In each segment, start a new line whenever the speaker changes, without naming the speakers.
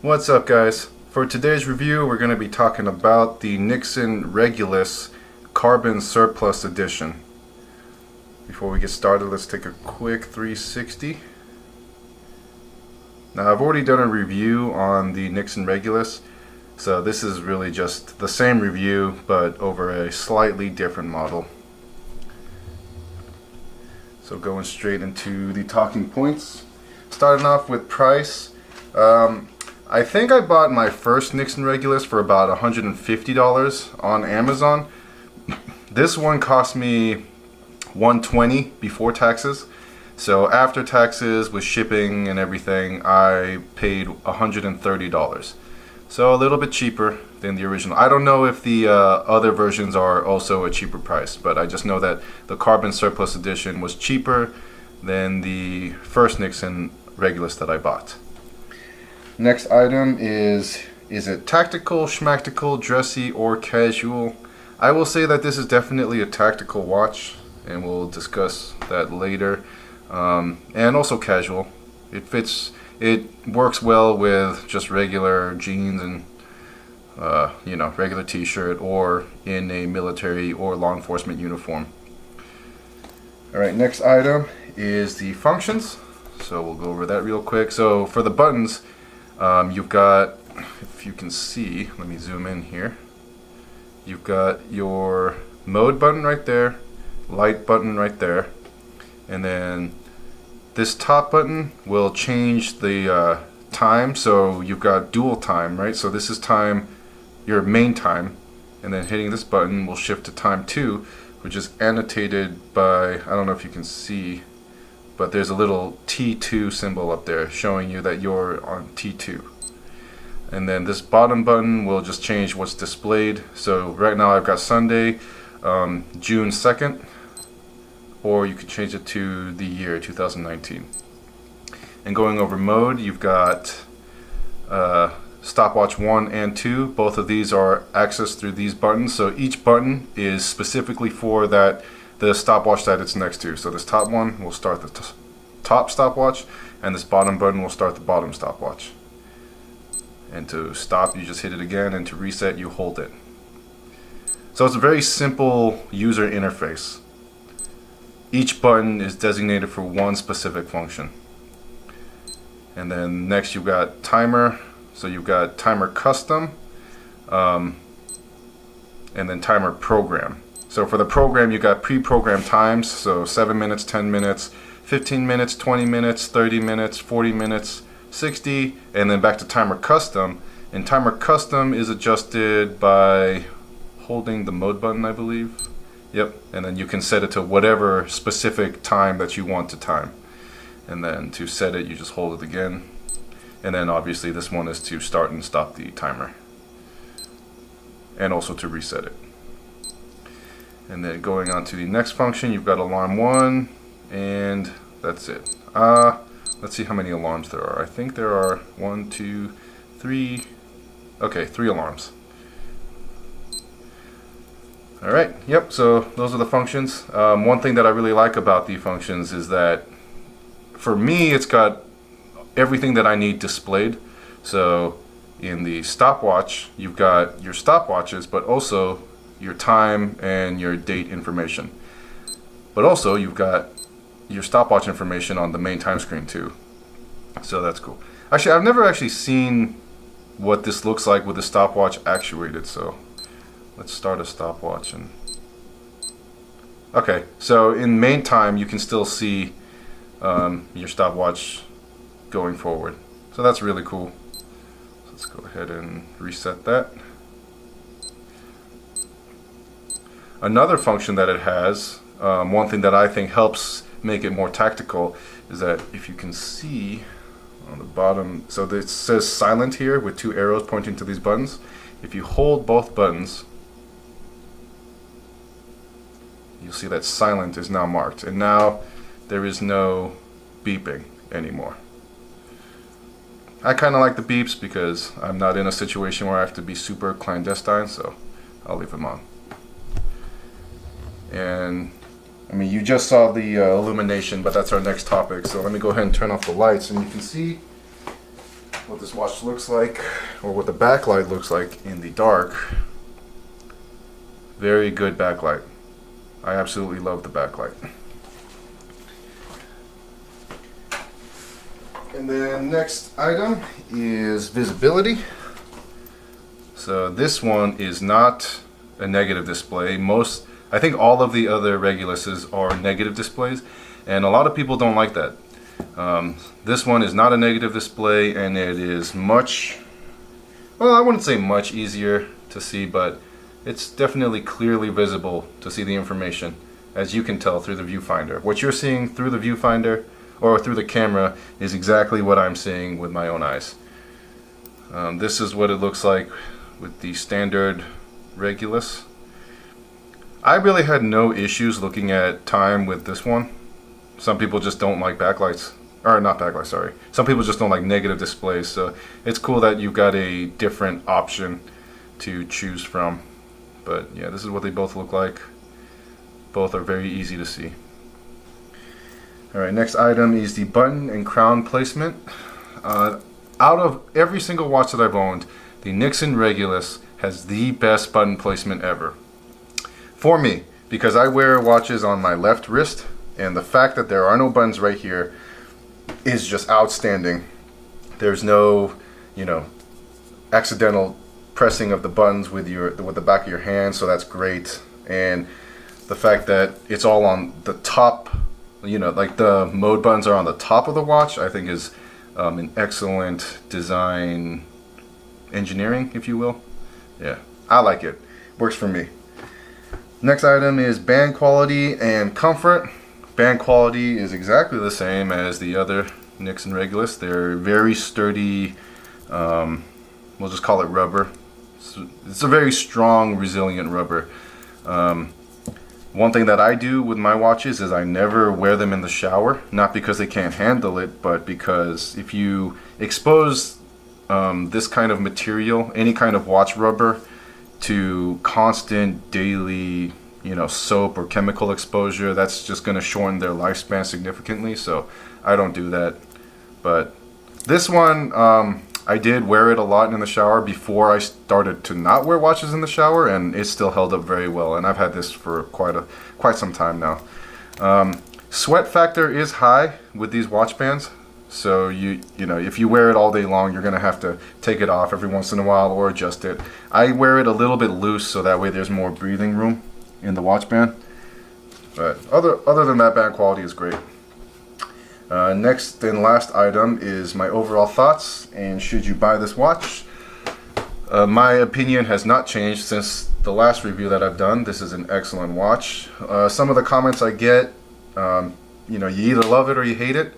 What's up, guys? For today's review, we're going to be talking about the Nixon Regulus Carbon Surplus Edition. Before we get started, let's take a quick 360. Now, I've already done a review on the Nixon Regulus, so this is really just the same review, but over a slightly different model. So going straight into the talking points. Starting off with price. I think I bought my first Nixon Regulus for about $150 on Amazon. This one cost me $120 before taxes. So after taxes with shipping and everything, I paid $130. So a little bit cheaper than the original. I don't know if the other versions are also a cheaper price, but I just know that the Carbon Surplus Edition was cheaper than the first Nixon Regulus that I bought. Next item is it tactical, schmactical, dressy, or casual? I will say that this is definitely a tactical watch, and we'll discuss that later. And also casual. It works well with just regular jeans and regular t-shirt, or in a military or law enforcement uniform. Alright, next item is the functions. So we'll go over that real quick. So for the buttons, you've got, if you can see, let me zoom in here. You've got your mode button right there, light button right there, and then this top button will change the time. So you've got dual time, right? So this is time, your main time, and then hitting this button will shift to time 2, which is annotated by, I don't know if you can see, but there's a little T2 symbol up there showing you that you're on T2. And then this bottom button will just change what's displayed. So right now I've got Sunday, June 2nd, or you can change it to the year 2019. And going over mode, you've got stopwatch 1 and 2. Both of these are accessed through these buttons. So each button is specifically for the stopwatch that it's next to. So this top one will start the top stopwatch, and this bottom button will start the bottom stopwatch. And to stop, you just hit it again, and to reset, you hold it. So it's a very simple user interface. Each button is designated for one specific function. And then next you've got timer. So you've got timer custom, and then timer program. So for the program, you got pre-programmed times, so 7 minutes, 10 minutes, 15 minutes, 20 minutes, 30 minutes, 40 minutes, 60, and then back to timer custom. And timer custom is adjusted by holding the mode button, I believe. Yep, and then you can set it to whatever specific time that you want to time. And then to set it, you just hold it again. And then obviously this one is to start and stop the timer. And also to reset it. And then going on to the next function, you've got alarm 1, and that's it. Let's see how many alarms there are. I think there are 1, 2, 3. Okay, 3 alarms. Alright, yep, so those are the functions. One thing that I really like about the functions is that for me, it's got everything that I need displayed. So in the stopwatch, you've got your stopwatches, but also your time and your date information. But also you've got your stopwatch information on the main time screen too. So that's cool. Actually, I've never actually seen what this looks like with the stopwatch actuated. So let's start a stopwatch. And okay, so in main time you can still see your stopwatch going forward. So that's really cool. So let's go ahead and reset that. Another function that it has, one thing that I think helps make it more tactical, is that if you can see on the bottom, so it says silent here with 2 arrows pointing to these buttons. If you hold both buttons, you'll see that silent is now marked, and now there is no beeping anymore. I kind of like the beeps because I'm not in a situation where I have to be super clandestine, so I'll leave them on. And I mean, you just saw the illumination, but that's our next topic. So let me go ahead and turn off the lights, and you can see what this watch looks like, or what the backlight looks like in the dark. Very good backlight. I absolutely love the backlight. And then next item is visibility. So this one is not a negative display. I think all of the other Reguluses are negative displays, and a lot of people don't like that. This one is not a negative display, and it is much, well, I wouldn't say much easier to see, but it's definitely clearly visible to see the information, as you can tell through the viewfinder. What you're seeing through the viewfinder or through the camera is exactly what I'm seeing with my own eyes. This is what it looks like with the standard Regulus. I really had no issues looking at time with this one. Some people just don't like backlights, or not backlights, sorry. Some people just don't like negative displays, so it's cool that you've got a different option to choose from. But yeah, this is what they both look like. Both are very easy to see. Alright, next item is the button and crown placement. Out of every single watch that I've owned, the Nixon Regulus has the best button placement ever. For me, because I wear watches on my left wrist, and the fact that there are no buttons right here is just outstanding. There's no, accidental pressing of the buttons with the back of your hand, so that's great. And the fact that it's all on the top, like the mode buttons are on the top of the watch, I think is an excellent design engineering, if you will. Yeah, I like it. Works for me. Next item is band quality and comfort. Band quality is exactly the same as the other Nixon Regulus. They're very sturdy, we'll just call it rubber. It's a very strong, resilient rubber. One thing that I do with my watches is I never wear them in the shower, not because they can't handle it, but because if you expose this kind of material, any kind of watch rubber, to constant daily soap or chemical exposure, that's just going to shorten their lifespan significantly, so I don't do that. But this one, I did wear it a lot in the shower before I started to not wear watches in the shower, and it still held up very well, and I've had this for quite some time now. Sweat factor is high with these watch bands, so if you wear it all day long, you're gonna have to take it off every once in a while or adjust it. I wear it a little bit loose so that way there's more breathing room in the watch band. But other than that, band quality is great. Next and last item is my overall thoughts and should you buy this watch. My opinion has not changed since the last review that I've done. This is an excellent watch. Some of the comments I get, you either love it or you hate it.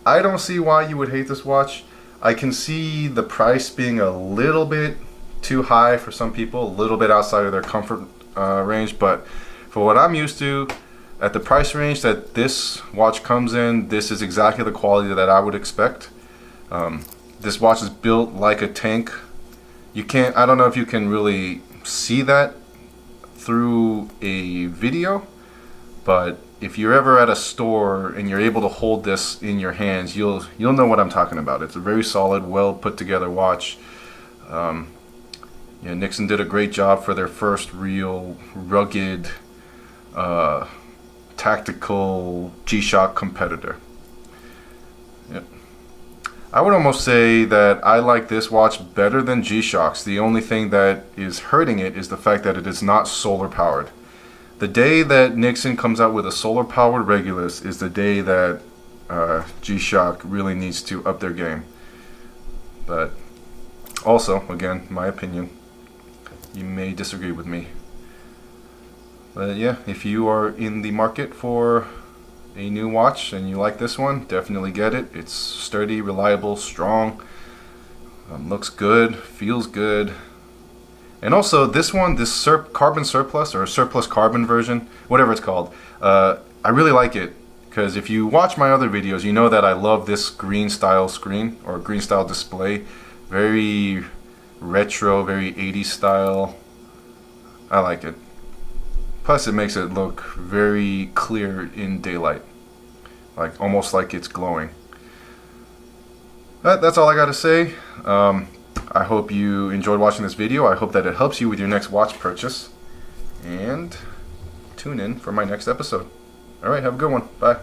I don't see why you would hate this watch. I can see the price being a little bit too high for some people, a little bit outside of their comfort range, but for what I'm used to, at the price range that this watch comes in, this is exactly the quality that I would expect. This watch is built like a tank. I don't know if you can really see that through a video, but if you're ever at a store and you're able to hold this in your hands, you'll know what I'm talking about. It's a very solid, well put together watch. Nixon did a great job for their first real rugged, tactical G-Shock competitor. Yep. I would almost say that I like this watch better than G-Shocks. The only thing that is hurting it is the fact that it is not solar powered. The day that Nixon comes out with a solar powered Regulus is the day that G-Shock really needs to up their game. But also, again, my opinion, you may disagree with me. But yeah, if you are in the market for a new watch and you like this one, definitely get it. It's sturdy, reliable, strong, looks good, feels good. And also this one, this carbon surplus or surplus carbon version, whatever it's called, I really like it because if you watch my other videos, you know that I love this green style screen or green style display. Very retro, very 80s style. I like it. Plus it makes it look very clear in daylight, like almost like it's glowing. That's all I got to say. I hope you enjoyed watching this video. I hope that it helps you with your next watch purchase. And tune in for my next episode. Alright, have a good one. Bye.